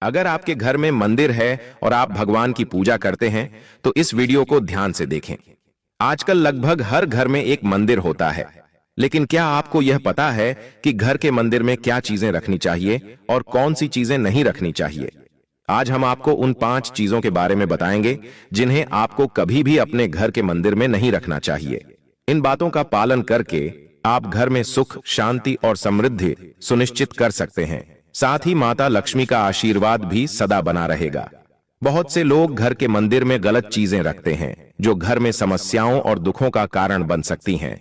अगर आपके घर में मंदिर है और आप भगवान की पूजा करते हैं तो इस वीडियो को ध्यान से देखें। आजकल लगभग हर घर में एक मंदिर होता है, लेकिन क्या आपको यह पता है कि घर के मंदिर में क्या चीजें रखनी चाहिए और कौन सी चीजें नहीं रखनी चाहिए? आज हम आपको उन 5 चीजों के बारे में बताएंगे जिन्हें आपको कभी भी अपने घर के मंदिर में नहीं रखना चाहिए। इन बातों का पालन करके आप घर में सुख, शांति और समृद्धि सुनिश्चित कर सकते हैं। साथ ही माता लक्ष्मी का आशीर्वाद भी सदा बना रहेगा। बहुत से लोग घर के मंदिर में गलत चीजें रखते हैं जो घर में समस्याओं और दुखों का कारण बन सकती हैं।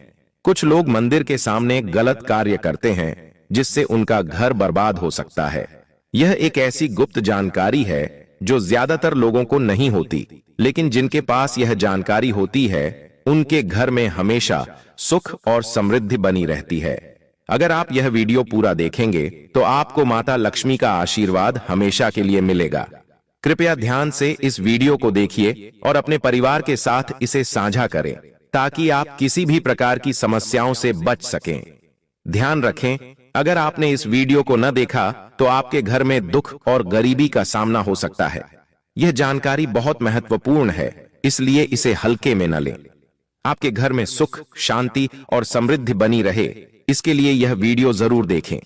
कुछ लोग मंदिर के सामने गलत कार्य करते हैं जिससे उनका घर बर्बाद हो सकता है। यह एक ऐसी गुप्त जानकारी है जो ज्यादातर लोगों को नहीं होती, लेकिन जिनके पास यह जानकारी होती है उनके घर में हमेशा सुख और समृद्धि बनी रहती है। अगर आप यह वीडियो पूरा देखेंगे तो आपको माता लक्ष्मी का आशीर्वाद हमेशा के लिए मिलेगा। कृपया ध्यान से इस वीडियो को देखिए और अपने परिवार के साथ इसे साझा करें ताकि आप किसी भी प्रकार की समस्याओं से बच सकें। ध्यान रखें, अगर आपने इस वीडियो को न देखा तो आपके घर में दुख और गरीबी का सामना हो सकता है। यह जानकारी बहुत महत्वपूर्ण है, इसलिए इसे हल्के में न लें। आपके घर में सुख, शांति और समृद्धि बनी रहे, इसके लिए यह वीडियो जरूर देखें।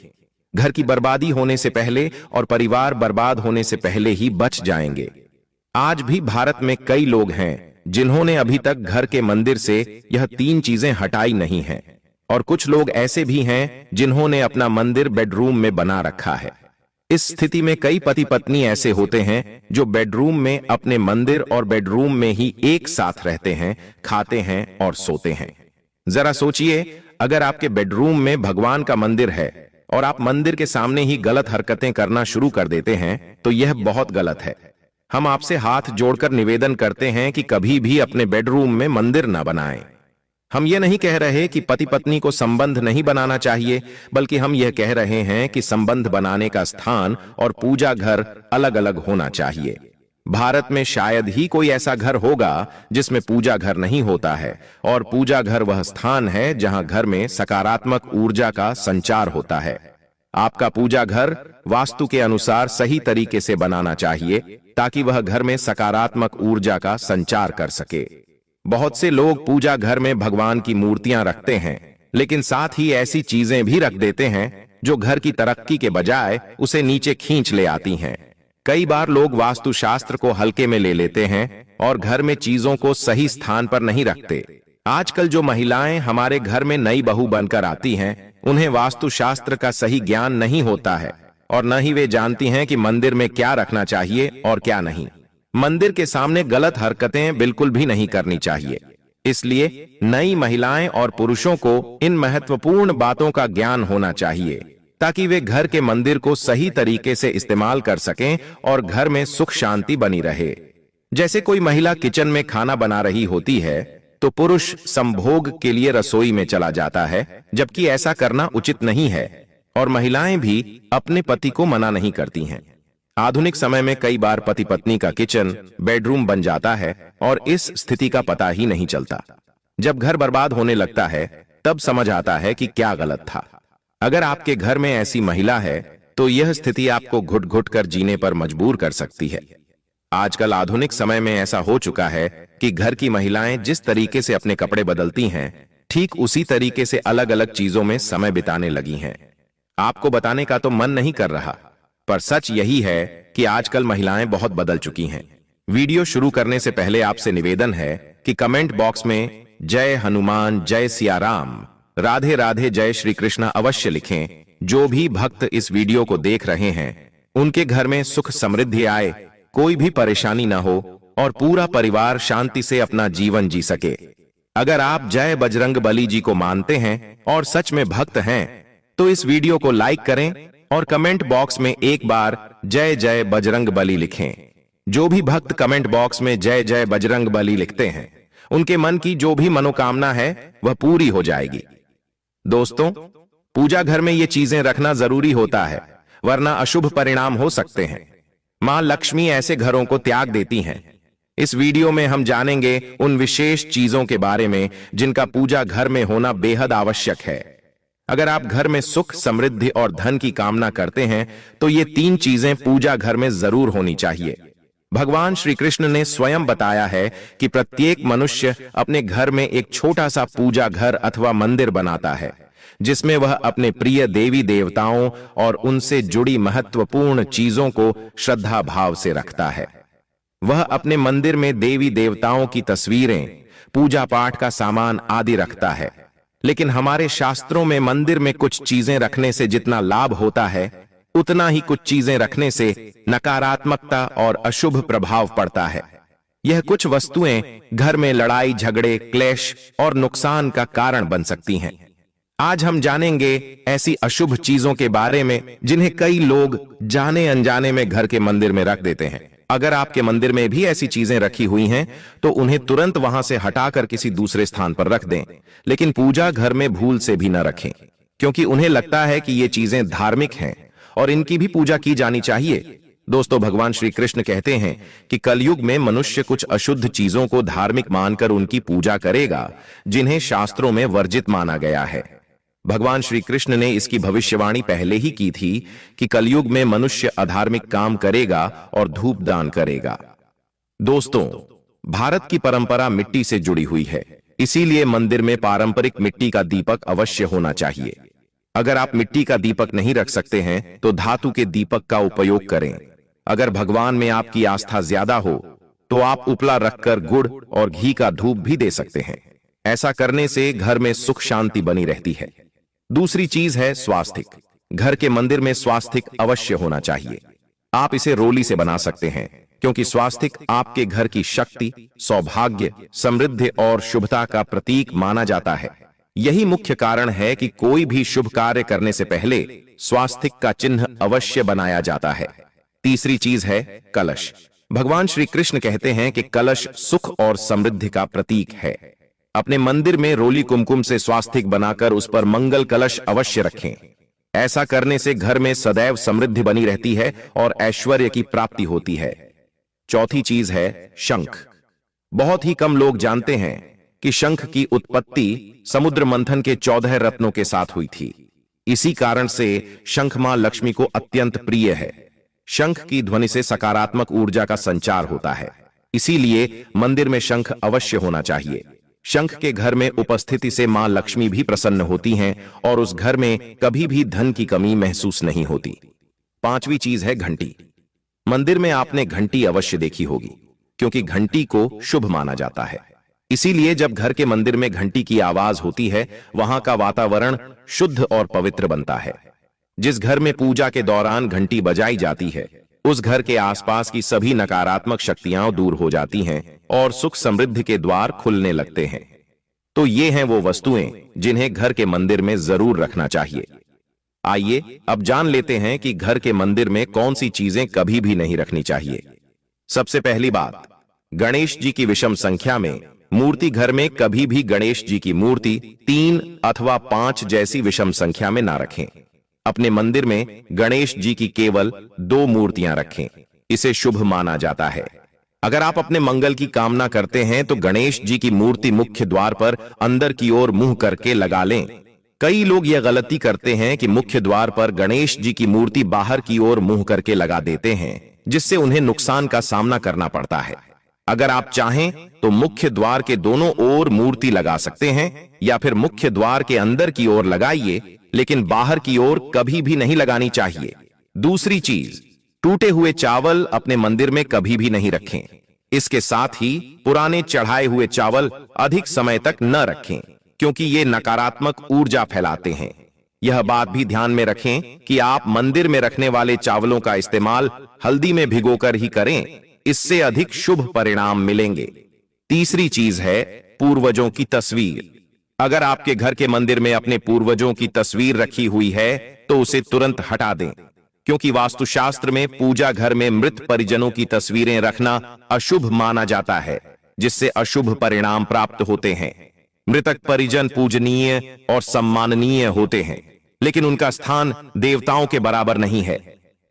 घर की बर्बादी होने से पहले और परिवार बर्बाद होने से पहले ही बच जाएंगे। आज भी भारत में कई लोग हैं जिन्होंने अभी तक घर के मंदिर से यह 3 चीजें हटाई नहीं हैं, और कुछ लोग ऐसे भी हैं जिन्होंने अपना मंदिर बेडरूम में बना रखा है। इस स्थिति में कई पति पत्नी ऐसे होते हैं जो बेडरूम में अपने मंदिर और बेडरूम में ही एक साथ रहते हैं, खाते हैं और सोते हैं। जरा सोचिए, अगर आपके बेडरूम में भगवान का मंदिर है और आप मंदिर के सामने ही गलत हरकतें करना शुरू कर देते हैं तो यह बहुत गलत है। हम आपसे हाथ जोड़कर निवेदन करते हैं कि कभी भी अपने बेडरूम में मंदिर न बनाएं। हम यह नहीं कह रहे कि पति पत्नी को संबंध नहीं बनाना चाहिए, बल्कि हम यह कह रहे हैं कि संबंध बनाने का स्थान और पूजा घर अलग अलग होना चाहिए। भारत में शायद ही कोई ऐसा घर होगा जिसमें पूजा घर नहीं होता है, और पूजा घर वह स्थान है जहां घर में सकारात्मक ऊर्जा का संचार होता है। आपका पूजा घर वास्तु के अनुसार सही तरीके से बनाना चाहिए ताकि वह घर में सकारात्मक ऊर्जा का संचार कर सके। बहुत से लोग पूजा घर में भगवान की मूर्तियां रखते हैं, लेकिन साथ ही ऐसी चीजें भी रख देते हैं जो घर की तरक्की के बजाय उसे नीचे खींच ले आती हैं। कई बार लोग वास्तुशास्त्र को हल्के में ले लेते हैं और घर में चीजों को सही स्थान पर नहीं रखते। आजकल जो महिलाएं हमारे घर में नई बहू बनकर आती हैं, उन्हें वास्तुशास्त्र का सही ज्ञान नहीं होता है और न ही वे जानती हैं कि मंदिर में क्या रखना चाहिए और क्या नहीं। मंदिर के सामने गलत हरकतें बिल्कुल भी नहीं करनी चाहिए। इसलिए नई महिलाएं और पुरुषों को इन महत्वपूर्ण बातों का ज्ञान होना चाहिए ताकि वे घर के मंदिर को सही तरीके से इस्तेमाल कर सकें और घर में सुख शांति बनी रहे। जैसे कोई महिला किचन में खाना बना रही होती है तो पुरुष संभोग के लिए रसोई में चला जाता है, जबकि ऐसा करना उचित नहीं है, और महिलाएं भी अपने पति को मना नहीं करती हैं। आधुनिक समय में कई बार पति पत्नी का किचन बेडरूम बन जाता है और इस स्थिति का पता ही नहीं चलता। जब घर बर्बाद होने लगता है तब समझ आता है कि क्या गलत था। अगर आपके घर में ऐसी महिला है तो यह स्थिति आपको घुट घुट कर जीने पर मजबूर कर सकती है। आजकल आधुनिक समय में ऐसा हो चुका है कि घर की महिलाएं जिस तरीके से अपने कपड़े बदलती हैं, ठीक उसी तरीके से अलग अलग चीजों में समय बिताने लगी हैं। आपको बताने का तो मन नहीं कर रहा, पर सच यही है कि आजकल महिलाएं बहुत बदल चुकी हैं। वीडियो शुरू करने से पहले आपसे निवेदन है कि कमेंट बॉक्स में जय हनुमान, जय सिया राम, राधे राधे, जय श्री कृष्ण अवश्य लिखें। जो भी भक्त इस वीडियो को देख रहे हैं उनके घर में सुख समृद्धि आए, कोई भी परेशानी ना हो और पूरा परिवार शांति से अपना जीवन जी सके। अगर आप जय बजरंग बली जी को मानते हैं और सच में भक्त हैं तो इस वीडियो को लाइक करें और कमेंट बॉक्स में एक बार जय जय बजरंग बली लिखें। जो भी भक्त कमेंट बॉक्स में जय जय बजरंग बली लिखते हैं उनके मन की जो भी मनोकामना है वह पूरी हो जाएगी। दोस्तों, पूजा घर में ये चीजें रखना जरूरी होता है, वरना अशुभ परिणाम हो सकते हैं। मां लक्ष्मी ऐसे घरों को त्याग देती हैं। इस वीडियो में हम जानेंगे उन विशेष चीजों के बारे में जिनका पूजा घर में होना बेहद आवश्यक है। अगर आप घर में सुख, समृद्धि और धन की कामना करते हैं तो ये 3 चीजें पूजा घर में जरूर होनी चाहिए। भगवान श्री कृष्ण ने स्वयं बताया है कि प्रत्येक मनुष्य अपने घर में एक छोटा सा पूजा घर अथवा मंदिर बनाता है, जिसमें वह अपने प्रिय देवी देवताओं और उनसे जुड़ी महत्वपूर्ण चीजों को श्रद्धा भाव से रखता है। वह अपने मंदिर में देवी देवताओं की तस्वीरें, पूजा पाठ का सामान आदि रखता है। लेकिन हमारे शास्त्रों में मंदिर में कुछ चीजें रखने से जितना लाभ होता है, उतना ही कुछ चीजें रखने से नकारात्मकता और अशुभ प्रभाव पड़ता है। यह कुछ वस्तुएं घर में लड़ाई झगड़े, क्लेश और नुकसान का कारण बन सकती हैं। आज हम जानेंगे ऐसी अशुभ चीजों के बारे में जिन्हें कई लोग जाने अनजाने में घर के मंदिर में रख देते हैं। अगर आपके मंदिर में भी ऐसी चीजें रखी हुई हैं तो उन्हें तुरंत वहां से हटाकर किसी दूसरे स्थान पर रख दें, लेकिन पूजा घर में भूल से भी न रखें, क्योंकि उन्हें लगता है कि ये चीजें धार्मिक हैं और इनकी भी पूजा की जानी चाहिए। दोस्तों, भगवान श्री कृष्ण कहते हैं कि कलयुग में मनुष्य कुछ अशुद्ध चीजों को धार्मिक मानकर उनकी पूजा करेगा, जिन्हें शास्त्रों में वर्जित माना गया है। भगवान श्री कृष्ण ने इसकी भविष्यवाणी पहले ही की थी कि कलयुग में मनुष्य अधार्मिक काम करेगा और धूप दान करेगा। दोस्तों, भारत की परंपरा मिट्टी से जुड़ी हुई है, इसीलिए मंदिर में पारंपरिक मिट्टी का दीपक अवश्य होना चाहिए। अगर आप मिट्टी का दीपक नहीं रख सकते हैं तो धातु के दीपक का उपयोग करें। अगर भगवान में आपकी आस्था ज्यादा हो तो आप उपला रखकर गुड़ और घी का धूप भी दे सकते हैं। ऐसा करने से घर में सुख शांति बनी रहती है। दूसरी चीज है स्वास्तिक। घर के मंदिर में स्वास्तिक अवश्य होना चाहिए। आप इसे रोली से बना सकते हैं, क्योंकि स्वास्तिक आपके घर की शक्ति, सौभाग्य, समृद्धि और शुभता का प्रतीक माना जाता है। यही मुख्य कारण है कि कोई भी शुभ कार्य करने से पहले स्वास्तिक का चिन्ह अवश्य बनाया जाता है। तीसरी चीज है कलश। भगवान श्री कृष्ण कहते हैं कि कलश सुख और समृद्धि का प्रतीक है। अपने मंदिर में रोली कुमकुम से स्वास्तिक बनाकर उस पर मंगल कलश अवश्य रखें। ऐसा करने से घर में सदैव समृद्धि बनी रहती है और ऐश्वर्य की प्राप्ति होती है। चौथी चीज है शंख। बहुत ही कम लोग जानते हैं कि शंख की उत्पत्ति समुद्र मंथन के 14 रत्नों के साथ हुई थी। इसी कारण से शंख मां लक्ष्मी को अत्यंत प्रिय है। शंख की ध्वनि से सकारात्मक ऊर्जा का संचार होता है, इसीलिए मंदिर में शंख अवश्य होना चाहिए। शंख के घर में उपस्थिति से मां लक्ष्मी भी प्रसन्न होती हैं और उस घर में कभी भी धन की कमी महसूस नहीं होती। पांचवी चीज है घंटी। मंदिर में आपने घंटी अवश्य देखी होगी, क्योंकि घंटी को शुभ माना जाता है। इसीलिए जब घर के मंदिर में घंटी की आवाज होती है, वहां का वातावरण शुद्ध और पवित्र बनता है। जिस घर में पूजा के दौरान घंटी बजाई जाती है, उस घर के आसपास की सभी नकारात्मक शक्तियां दूर हो जाती हैं और सुख समृद्धि के द्वार खुलने लगते हैं। तो ये हैं वो वस्तुएं जिन्हें घर के मंदिर में जरूर रखना चाहिए। आइए अब जान लेते हैं कि घर के मंदिर में कौन सी चीजें कभी भी नहीं रखनी चाहिए। सबसे पहली बात, गणेश जी की विषम संख्या में मूर्ति। घर में कभी भी गणेश जी की मूर्ति 3 अथवा 5 जैसी विषम संख्या में ना रखें। अपने मंदिर में गणेश जी की केवल 2 मूर्तियां रखें, इसे शुभ माना जाता है। अगर आप अपने मंगल की कामना करते हैं तो गणेश जी की मूर्ति मुख्य द्वार पर अंदर की ओर मुंह करके लगा लें। कई लोग यह गलती करते हैं कि मुख्य द्वार पर गणेश जी की मूर्ति बाहर की ओर मुंह करके लगा देते हैं, जिससे उन्हें नुकसान का सामना करना पड़ता है। अगर आप चाहें तो मुख्य द्वार के दोनों ओर मूर्ति लगा सकते हैं, या फिर मुख्य द्वार के अंदर की ओर लगाइए, लेकिन बाहर की ओर कभी भी नहीं लगानी चाहिए। दूसरी चीज, टूटे हुए चावल अपने मंदिर में कभी भी नहीं रखें। इसके साथ ही पुराने चढ़ाए हुए चावल अधिक समय तक न रखें, क्योंकि ये नकारात्मक ऊर्जा फैलाते हैं। यह बात भी ध्यान में रखें कि आप मंदिर में रखने वाले चावलों का इस्तेमाल हल्दी में भिगोकर ही करें, इससे अधिक शुभ परिणाम मिलेंगे। तीसरी चीज है पूर्वजों की तस्वीर। अगर आपके घर के मंदिर में अपने पूर्वजों की तस्वीर रखी हुई है तो उसे तुरंत हटा दें, क्योंकि वास्तुशास्त्र में पूजा घर में मृत परिजनों की तस्वीरें रखना अशुभ माना जाता है, जिससे अशुभ परिणाम प्राप्त होते हैं। मृतक परिजन पूजनीय और सम्माननीय होते हैं, लेकिन उनका स्थान देवताओं के बराबर नहीं है।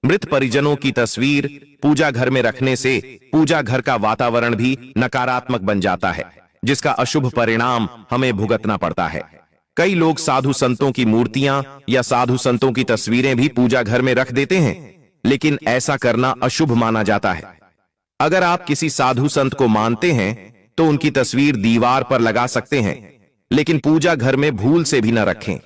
मृत परिजनों की तस्वीर पूजा घर में रखने से पूजा घर का वातावरण भी नकारात्मक बन जाता है, जिसका अशुभ परिणाम हमें भुगतना पड़ता है। कई लोग साधु संतों की मूर्तियां या साधु संतों की तस्वीरें भी पूजा घर में रख देते हैं, लेकिन ऐसा करना अशुभ माना जाता है। अगर आप किसी साधु संत को मानते हैं तो उनकी तस्वीर दीवार पर लगा सकते हैं, लेकिन पूजा घर में भूल से भी न रखें।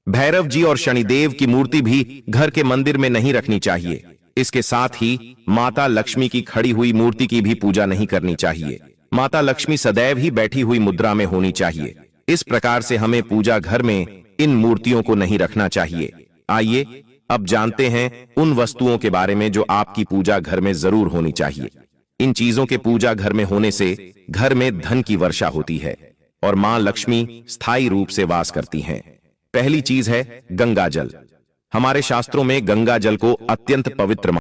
भैरव जी और शनिदेव की मूर्ति भी घर के मंदिर में नहीं रखनी चाहिए। इसके साथ ही माता लक्ष्मी की खड़ी हुई मूर्ति की भी पूजा नहीं करनी चाहिए। माता लक्ष्मी सदैव ही बैठी हुई मुद्रा में होनी चाहिए। इस प्रकार से हमें पूजा घर में इन मूर्तियों को नहीं रखना चाहिए। आइए अब जानते हैं उन वस्तुओं के बारे में जो आपकी पूजा घर में जरूर होनी चाहिए। इन चीजों के पूजा घर में होने से घर में धन की वर्षा होती है और मां लक्ष्मी स्थायी रूप से वास करती हैं। पहली चीज है गंगा जल। हमारे शास्त्रों में गंगा जल को अत्यंत पवित्र